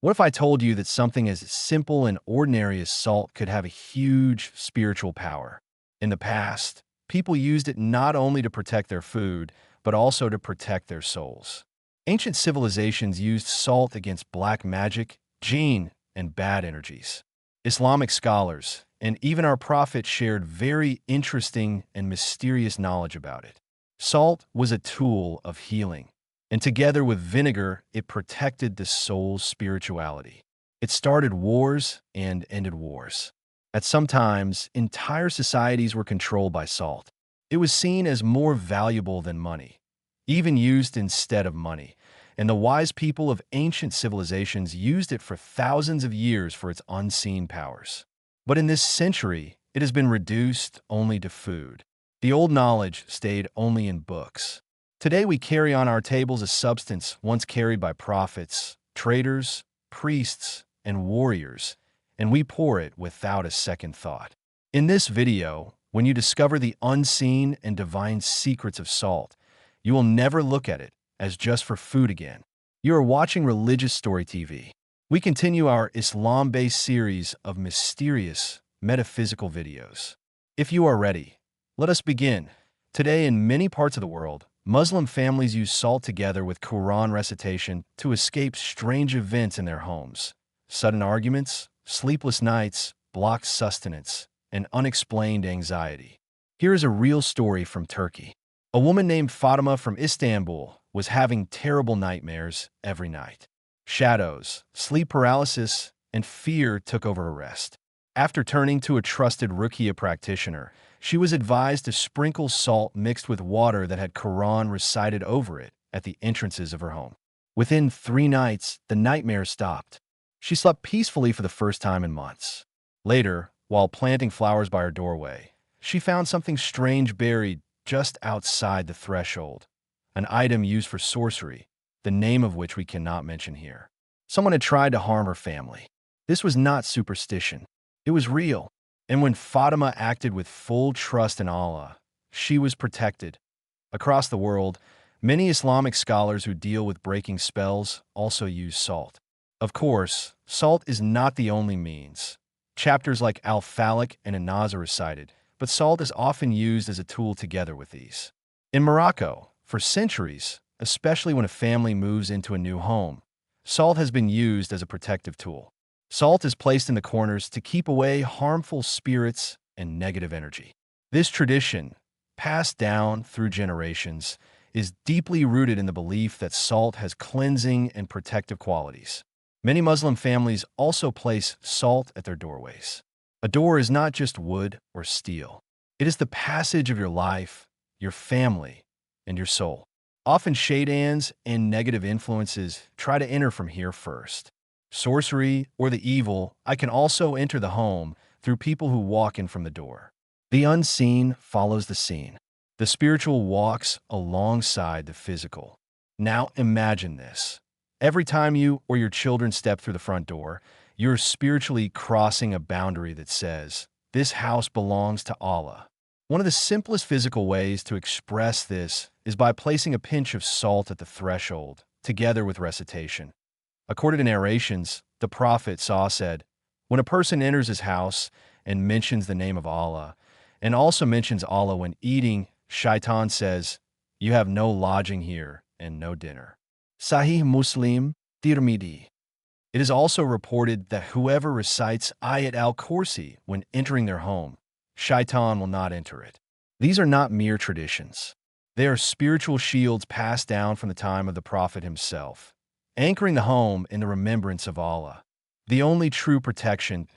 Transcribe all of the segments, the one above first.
What if I told you that something as simple and ordinary as salt could have a huge spiritual power? In the past, people used it not only to protect their food, but also to protect their souls. Ancient civilizations used salt against black magic, jinn, and bad energies. Islamic scholars, and even our prophet shared very interesting and mysterious knowledge about it. Salt was a tool of healing, and together with vinegar, it protected the soul's spirituality. It started wars and ended wars. At some times, entire societies were controlled by salt. It was seen as more valuable than money, even used instead of money, and the wise people of ancient civilizations used it for thousands of years for its unseen powers. But in this century, it has been reduced only to food. The old knowledge stayed only in books. Today we carry on our tables a substance once carried by prophets, traders, priests, and warriors, and we pour it without a second thought. In this video, when you discover the unseen and divine secrets of salt, you will never look at it as just for food again. You are watching Religious Story TV. We continue our Islam-based series of mysterious, metaphysical videos. If you are ready, let us begin. Today, in many parts of the world, Muslim families use salt together with Quran recitation to escape strange events in their homes. Sudden arguments, sleepless nights, blocked sustenance, and unexplained anxiety. Here is a real story from Turkey. A woman named Fatima from Istanbul was having terrible nightmares every night. Shadows, sleep paralysis, and fear took over her rest. After turning to a trusted Ruqyah practitioner, she was advised to sprinkle salt mixed with water that had Quran recited over it at the entrances of her home. Within 3 nights, the nightmare stopped. She slept peacefully for the first time in months. Later, while planting flowers by her doorway, she found something strange buried just outside the threshold, an item used for sorcery, the name of which we cannot mention here. Someone had tried to harm her family. This was not superstition. It was real. And when Fatima acted with full trust in Allah, she was protected. Across the world, many Islamic scholars who deal with breaking spells also use salt. Of course, salt is not the only means. Chapters like Al-Falaq and An-Nas are recited, but salt is often used as a tool together with these. In Morocco, for centuries, especially when a family moves into a new home, salt has been used as a protective tool. Salt is placed in the corners to keep away harmful spirits and negative energy. This tradition, passed down through generations, is deeply rooted in the belief that salt has cleansing and protective qualities. Many Muslim families also place salt at their doorways. A door is not just wood or steel. It is the passage of your life, your family, and your soul. Often shaitans and negative influences try to enter from here first. Sorcery or the evil, I can also enter the home through people who walk in from the door. The unseen follows the seen. The spiritual walks alongside the physical. Now imagine this. Every time you or your children step through the front door, you're spiritually crossing a boundary that says, "This house belongs to Allah." One of the simplest physical ways to express this is by placing a pinch of salt at the threshold, together with recitation. According to narrations, the Prophet said, when a person enters his house and mentions the name of Allah, and also mentions Allah when eating, Shaitan says, "You have no lodging here and no dinner." Sahih Muslim, Tirmidhi. It is also reported that whoever recites Ayat al-Kursi when entering their home, Shaitan will not enter it. These are not mere traditions. They are spiritual shields passed down from the time of the Prophet himself, anchoring the home in the remembrance of Allah. The only true protection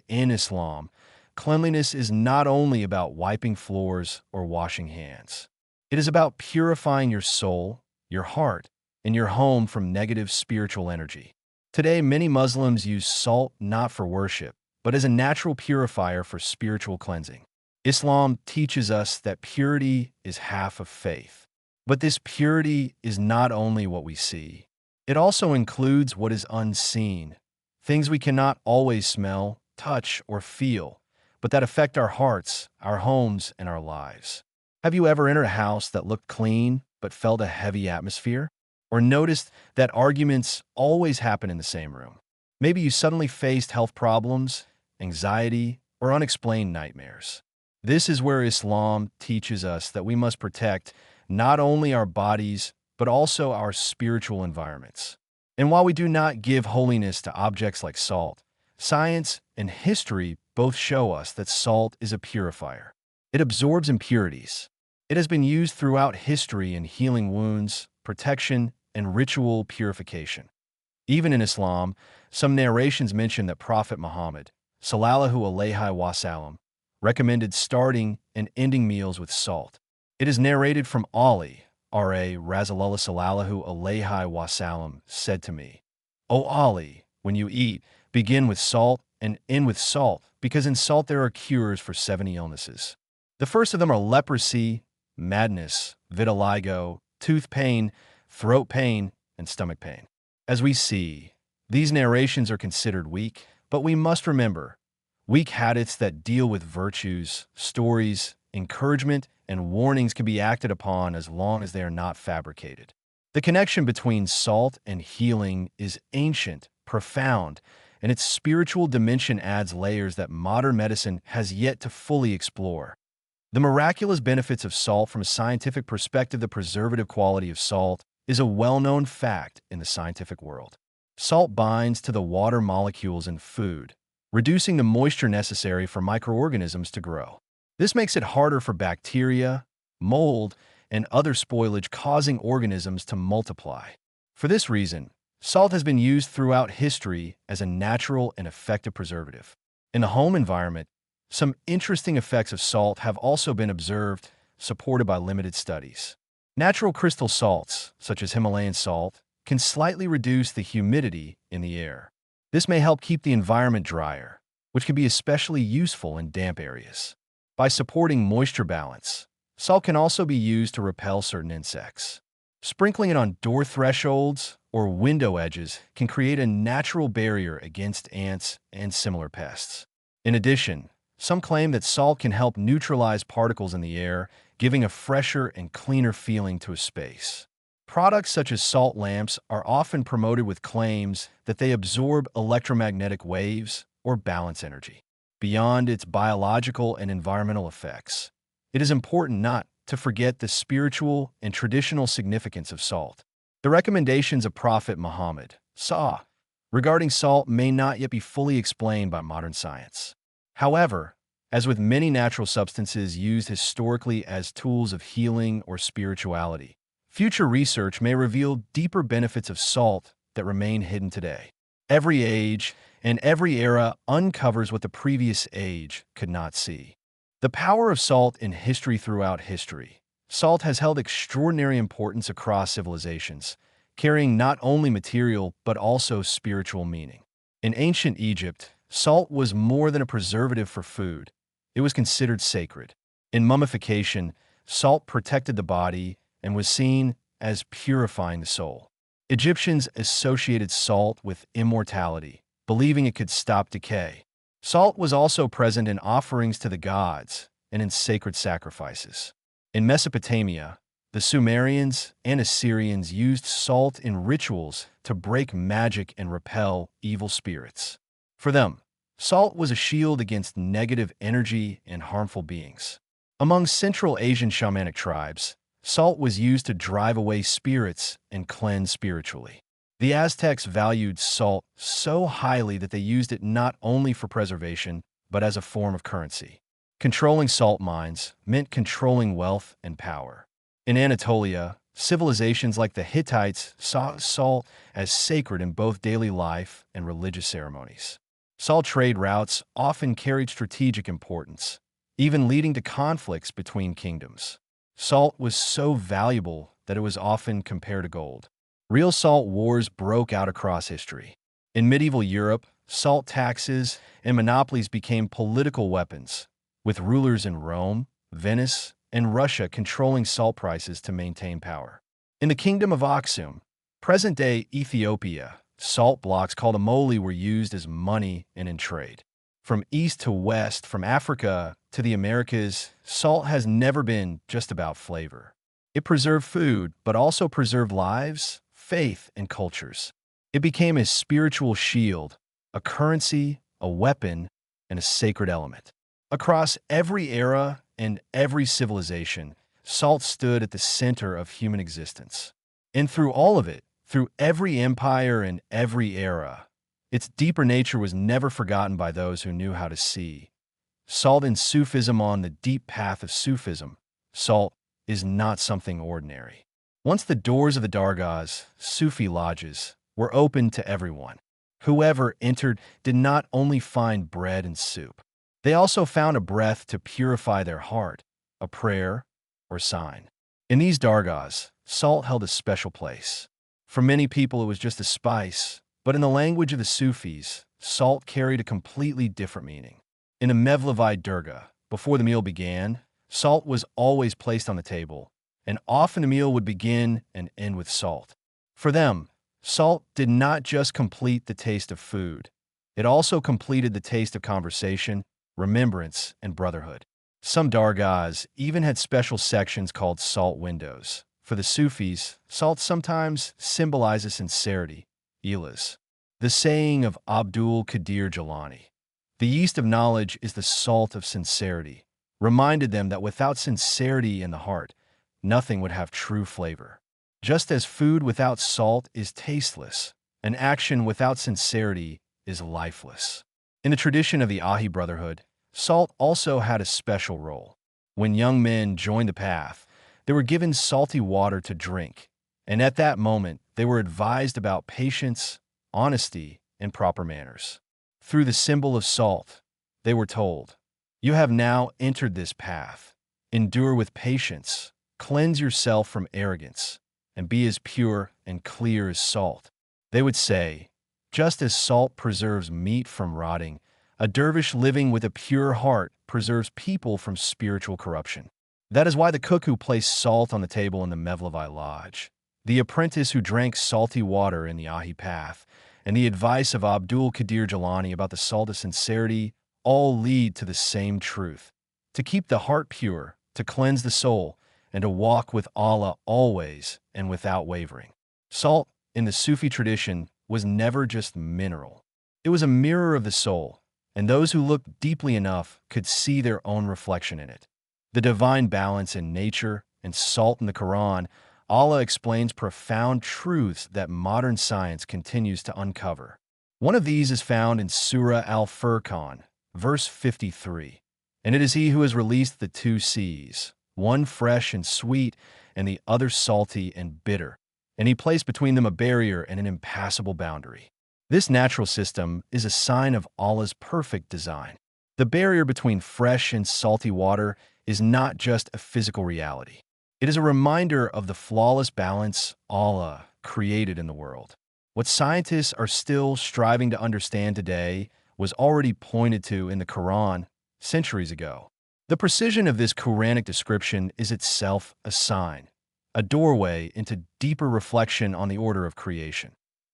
in Islam, cleanliness is not only about wiping floors or washing hands. It is about purifying your soul, your heart, and your home from negative spiritual energy. Today, many Muslims use salt not for worship, but as a natural purifier for spiritual cleansing. Islam teaches us that purity is half of faith. But this purity is not only what we see. It also includes what is unseen, things we cannot always smell, touch, or feel, but that affect our hearts, our homes, and our lives. Have you ever entered a house that looked clean but felt a heavy atmosphere? Or noticed that arguments always happen in the same room? Maybe you suddenly faced health problems, anxiety, or unexplained nightmares. This is where Islam teaches us that we must protect not only our bodies, but also our spiritual environments. And while we do not give holiness to objects like salt, science and history both show us that salt is a purifier. It absorbs impurities. It has been used throughout history in healing wounds, protection, and ritual purification. Even in Islam, some narrations mention that Prophet Muhammad, sallallahu alaihi wasallam, recommended starting and ending meals with salt. It is narrated from Ali, R.A. Rasulullah sallallahu alaihi wasallam, said to me, "O Ali, when you eat, begin with salt and end with salt, because in salt there are cures for 70 illnesses. The first of them are leprosy, madness, vitiligo, tooth pain, throat pain, and stomach pain." As we see, these narrations are considered weak, but we must remember, weak hadiths that deal with virtues, stories, encouragement, and warnings can be acted upon as long as they are not fabricated. The connection between salt and healing is ancient, profound, and its spiritual dimension adds layers that modern medicine has yet to fully explore. The miraculous benefits of salt from a scientific perspective. The preservative quality of salt is a well-known fact in the scientific world. Salt binds to the water molecules in food, reducing the moisture necessary for microorganisms to grow. This makes it harder for bacteria, mold, and other spoilage, causing organisms to multiply. For this reason, salt has been used throughout history as a natural and effective preservative. In the home environment, some interesting effects of salt have also been observed, supported by limited studies. Natural crystal salts, such as Himalayan salt, can slightly reduce the humidity in the air. This may help keep the environment drier, which can be especially useful in damp areas. By supporting moisture balance, salt can also be used to repel certain insects. Sprinkling it on door thresholds or window edges can create a natural barrier against ants and similar pests. In addition, some claim that salt can help neutralize particles in the air, giving a fresher and cleaner feeling to a space. Products such as salt lamps are often promoted with claims that they absorb electromagnetic waves or balance energy. Beyond its biological and environmental effects, it is important not to forget the spiritual and traditional significance of salt. The recommendations of Prophet Muhammad regarding salt may not yet be fully explained by modern science. However, as with many natural substances used historically as tools of healing or spirituality, future research may reveal deeper benefits of salt that remain hidden today. Every age and every era uncovers what the previous age could not see. The power of salt in history. Throughout history, salt has held extraordinary importance across civilizations, carrying not only material but also spiritual meaning. In ancient Egypt, salt was more than a preservative for food. It was considered sacred. In mummification, salt protected the body and was seen as purifying the soul. Egyptians associated salt with immortality, believing it could stop decay. Salt was also present in offerings to the gods and in sacred sacrifices. In Mesopotamia, the Sumerians and Assyrians used salt in rituals to break magic and repel evil spirits. For them, salt was a shield against negative energy and harmful beings. Among Central Asian shamanic tribes, salt was used to drive away spirits and cleanse spiritually. The Aztecs valued salt so highly that they used it not only for preservation, but as a form of currency. Controlling salt mines meant controlling wealth and power. In Anatolia, civilizations like the Hittites saw salt as sacred in both daily life and religious ceremonies. Salt trade routes often carried strategic importance, even leading to conflicts between kingdoms. Salt was so valuable that it was often compared to gold. Real salt wars broke out across history. In medieval Europe, salt taxes and monopolies became political weapons, with rulers in Rome, Venice, and Russia controlling salt prices to maintain power. In the Kingdom of Aksum, present-day Ethiopia, salt blocks called amoli were used as money and in trade. From east to west, from Africa to the Americas, salt has never been just about flavor. It preserved food, but also preserved lives, faith, and cultures. It became a spiritual shield, a currency, a weapon, and a sacred element. Across every era and every civilization, salt stood at the center of human existence. And through all of it, through every empire and every era, its deeper nature was never forgotten by those who knew how to see. Salt in Sufism. On the deep path of Sufism, salt is not something ordinary. Once the doors of the dargahs, Sufi lodges, were open to everyone. Whoever entered did not only find bread and soup. They also found a breath to purify their heart, a prayer, or sign. In these dargahs, salt held a special place. For many people, it was just a spice, but in the language of the Sufis, salt carried a completely different meaning. In a Mevlevi Durga, before the meal began, salt was always placed on the table, and often the meal would begin and end with salt. For them, salt did not just complete the taste of food, it also completed the taste of conversation, remembrance, and brotherhood. Some dargahs even had special sections called salt windows. For the Sufis, salt sometimes symbolizes sincerity, ilas. The saying of Abdul Qadir Jilani, "The yeast of knowledge is the salt of sincerity," reminded them that without sincerity in the heart, nothing would have true flavor. Just as food without salt is tasteless, an action without sincerity is lifeless. In the tradition of the Ahi Brotherhood, salt also had a special role. When young men joined the path, they were given salty water to drink, and at that moment, they were advised about patience, honesty, and proper manners. Through the symbol of salt, they were told, "You have now entered this path. Endure with patience, cleanse yourself from arrogance, and be as pure and clear as salt." They would say, "Just as salt preserves meat from rotting, a dervish living with a pure heart preserves people from spiritual corruption." That is why the cook who placed salt on the table in the Mevlevi Lodge, the apprentice who drank salty water in the Ahi path, and the advice of Abdul Qadir Jilani about the salt of sincerity all lead to the same truth: to keep the heart pure, to cleanse the soul, and to walk with Allah always and without wavering. Salt, in the Sufi tradition, was never just mineral. It was a mirror of the soul, and those who looked deeply enough could see their own reflection in it. The divine balance in nature and salt in the Quran, Allah explains profound truths that modern science continues to uncover. One of these is found in Surah Al-Furqan, verse 53. "And it is He who has released the two seas, one fresh and sweet, and the other salty and bitter. And He placed between them a barrier and an impassable boundary." This natural system is a sign of Allah's perfect design. The barrier between fresh and salty water is not just a physical reality. It is a reminder of the flawless balance Allah created in the world. What scientists are still striving to understand today was already pointed to in the Quran centuries ago. The precision of this Quranic description is itself a sign, a doorway into deeper reflection on the order of creation.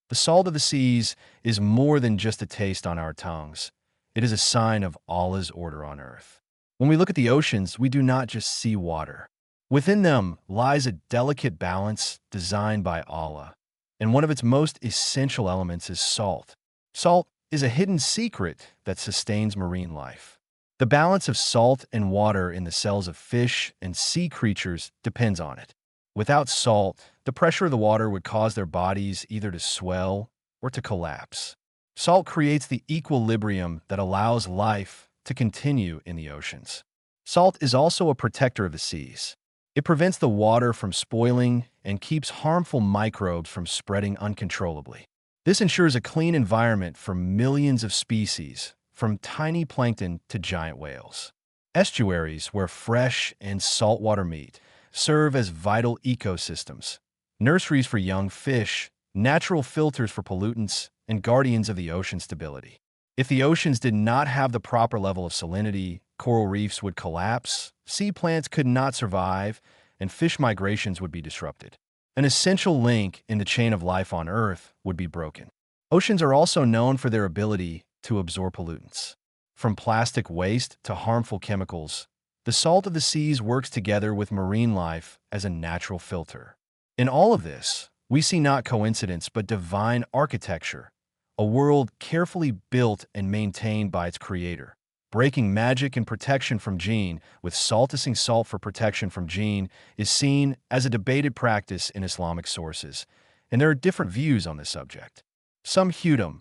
The salt of the seas is more than just a taste on our tongues. It is a sign of Allah's order on earth. When we look at the oceans, we do not just see water. Within them lies a delicate balance designed by Allah, and one of its most essential elements is salt. Salt is a hidden secret that sustains marine life. The balance of salt and water in the cells of fish and sea creatures depends on it. Without salt, the pressure of the water would cause their bodies either to swell or to collapse. Salt creates the equilibrium that allows life to continue in the oceans. Salt is also a protector of the seas. It prevents the water from spoiling and keeps harmful microbes from spreading uncontrollably. This ensures a clean environment for millions of species, from tiny plankton to giant whales. Estuaries, where fresh and saltwater meet, serve as vital ecosystems, nurseries for young fish, natural filters for pollutants, and guardians of the ocean's stability. If the oceans did not have the proper level of salinity, coral reefs would collapse, sea plants could not survive, and fish migrations would be disrupted. An essential link in the chain of life on Earth would be broken. Oceans are also known for their ability to absorb pollutants. From plastic waste to harmful chemicals, the salt of the seas works together with marine life as a natural filter. In all of this, we see not coincidence but divine architecture. a world carefully built and maintained by its creator. Breaking magic and protection from jinn, with salting salt for protection from jinn, is seen as a debated practice in Islamic sources, and there are different views on this subject. Some Hudum,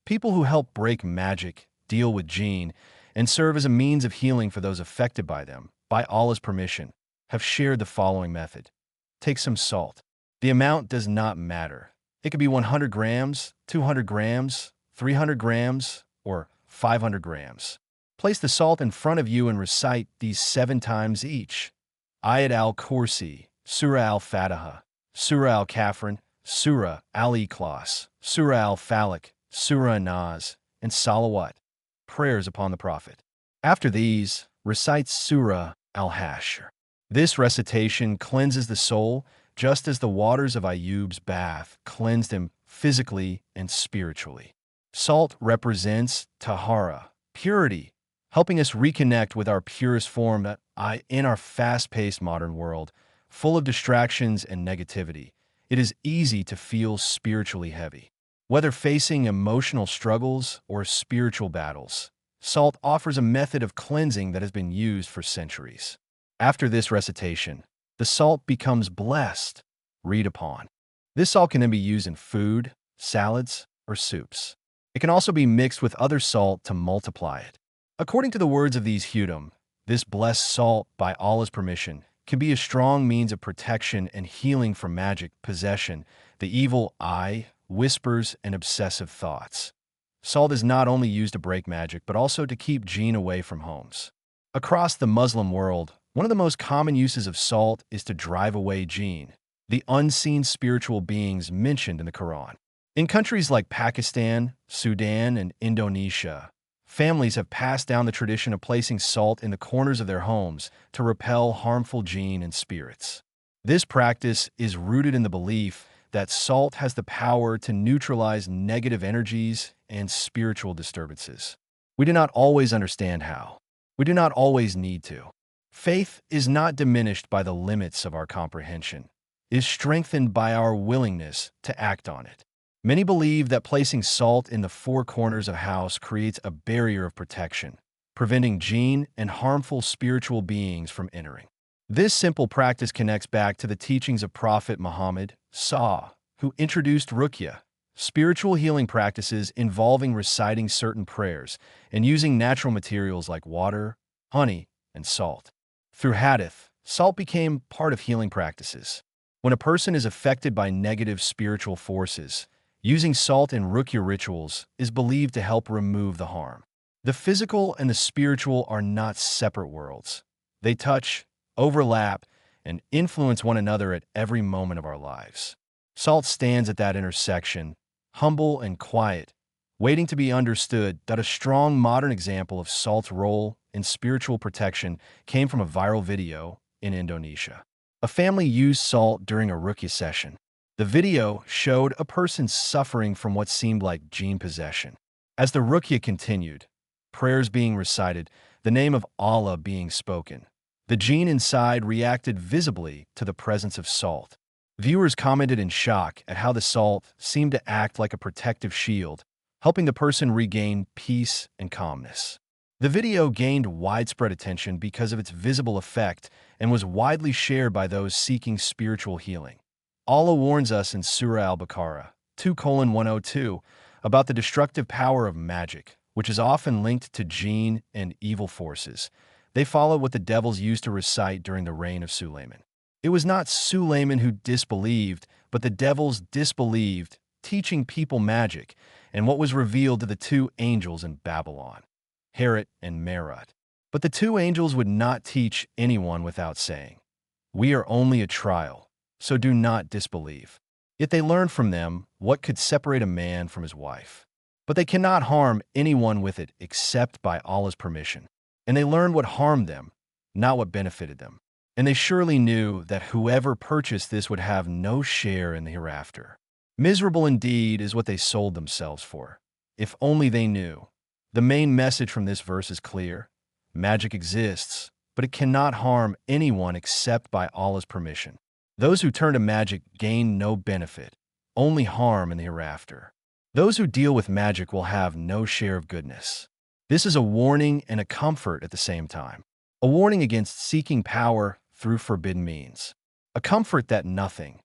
people who help break magic, deal with jinn, and serve as a means of healing for those affected by them, by Allah's permission, have shared the following method. Take some salt. The amount does not matter. It could be 100 grams, 200 grams, 300 grams, or 500 grams. Place the salt in front of you and recite these 7 times each. Ayat al-Kursi, Surah al-Fatiha, Surah al-Kafirun, Surah al-Ikhlas, Surah al-Falaq, Surah an-Nas, and Salawat, prayers upon the Prophet. After these, recite Surah al-Hashr. This recitation cleanses the soul just as the waters of Ayyub's bath cleansed him physically and spiritually. Salt represents tahara, purity, helping us reconnect with our purest form in our fast-paced modern world, full of distractions and negativity. It is easy to feel spiritually heavy. Whether facing emotional struggles or spiritual battles, salt offers a method of cleansing that has been used for centuries. After this recitation, the salt becomes blessed, read upon. This salt can then be used in food, salads, or soups. It can also be mixed with other salt to multiply it. According to the words of these Hudum, this blessed salt, by Allah's permission, can be a strong means of protection and healing from magic, possession, the evil eye, whispers, and obsessive thoughts. Salt is not only used to break magic, but also to keep jinn away from homes. Across the Muslim world, one of the most common uses of salt is to drive away jinn, the unseen spiritual beings mentioned in the Quran. In countries like Pakistan, Sudan, and Indonesia, families have passed down the tradition of placing salt in the corners of their homes to repel harmful jinn and spirits. This practice is rooted in the belief that salt has the power to neutralize negative energies and spiritual disturbances. We do not always understand how. We do not always need to. Faith is not diminished by the limits of our comprehension. It is strengthened by our willingness to act on it. Many believe that placing salt in the 4 corners of a house creates a barrier of protection, preventing jinn and harmful spiritual beings from entering. This simple practice connects back to the teachings of Prophet Muhammad, who introduced ruqya, spiritual healing practices involving reciting certain prayers and using natural materials like water, honey, and salt. Through hadith, salt became part of healing practices. When a person is affected by negative spiritual forces, using salt in ruqya rituals is believed to help remove the harm. The physical and the spiritual are not separate worlds. They touch, overlap, and influence one another at every moment of our lives. Salt stands at that intersection, humble and quiet, waiting to be understood. That a strong modern example of salt's role in spiritual protection came from a viral video in Indonesia. A family used salt during a ruqya session. The video showed a person suffering from what seemed like jinn possession. As the ruqya continued, prayers being recited, the name of Allah being spoken, the jinn inside reacted visibly to the presence of salt. Viewers commented in shock at how the salt seemed to act like a protective shield, helping the person regain peace and calmness. The video gained widespread attention because of its visible effect and was widely shared by those seeking spiritual healing. Allah warns us in Surah al-Baqarah 2:102 about the destructive power of magic, which is often linked to jinn and evil forces. They follow what the devils used to recite during the reign of Suleiman. It was not Suleiman who disbelieved, but the devils disbelieved, teaching people magic, and what was revealed to the 2 angels in Babylon, Harut and Marut. But the 2 angels would not teach anyone without saying, "We are only a trial, so do not disbelieve." Yet they learned from them what could separate a man from his wife. But they cannot harm anyone with it except by Allah's permission. And they learned what harmed them, not what benefited them. And they surely knew that whoever purchased this would have no share in the hereafter. Miserable indeed is what they sold themselves for. If only they knew. The main message from this verse is clear. Magic exists, but it cannot harm anyone except by Allah's permission. Those who turn to magic gain no benefit, only harm in the hereafter. Those who deal with magic will have no share of goodness. This is a warning and a comfort at the same time. A warning against seeking power through forbidden means. A comfort that nothing,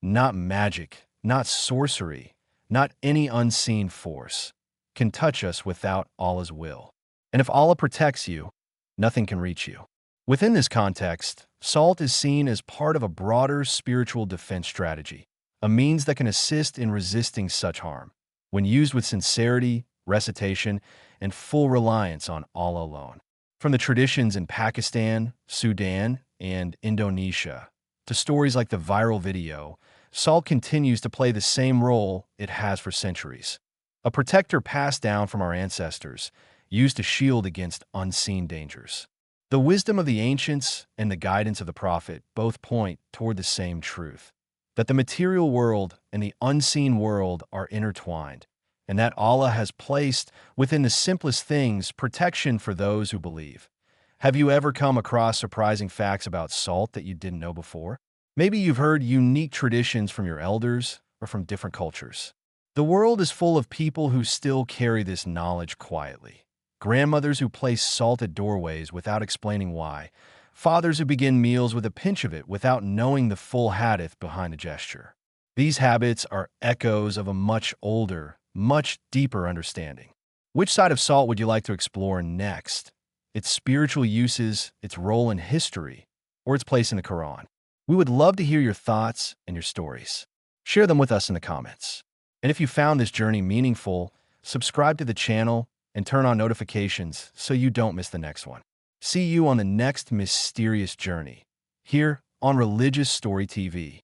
not magic, not sorcery, not any unseen force, can touch us without Allah's will. And if Allah protects you, nothing can reach you. Within this context, salt is seen as part of a broader spiritual defense strategy, a means that can assist in resisting such harm. When used with sincerity, recitation, and full reliance on Allah alone. From the traditions in Pakistan, Sudan, and Indonesia, to stories like the viral video, salt continues to play the same role it has for centuries. A protector passed down from our ancestors, used to shield against unseen dangers. The wisdom of the ancients and the guidance of the Prophet both point toward the same truth, that the material world and the unseen world are intertwined, and that Allah has placed within the simplest things protection for those who believe. Have you ever come across surprising facts about salt that you didn't know before? Maybe you've heard unique traditions from your elders or from different cultures. The world is full of people who still carry this knowledge quietly. Grandmothers who place salt at doorways without explaining why. Fathers who begin meals with a pinch of it without knowing the full hadith behind the gesture. These habits are echoes of a much older, much deeper understanding. Which side of salt would you like to explore next? Its spiritual uses, its role in history, or its place in the Quran? We would love to hear your thoughts and your stories. Share them with us in the comments. And if you found this journey meaningful, subscribe to the channel and turn on notifications so you don't miss the next one. See you on the next mysterious journey, here on Religious Story TV.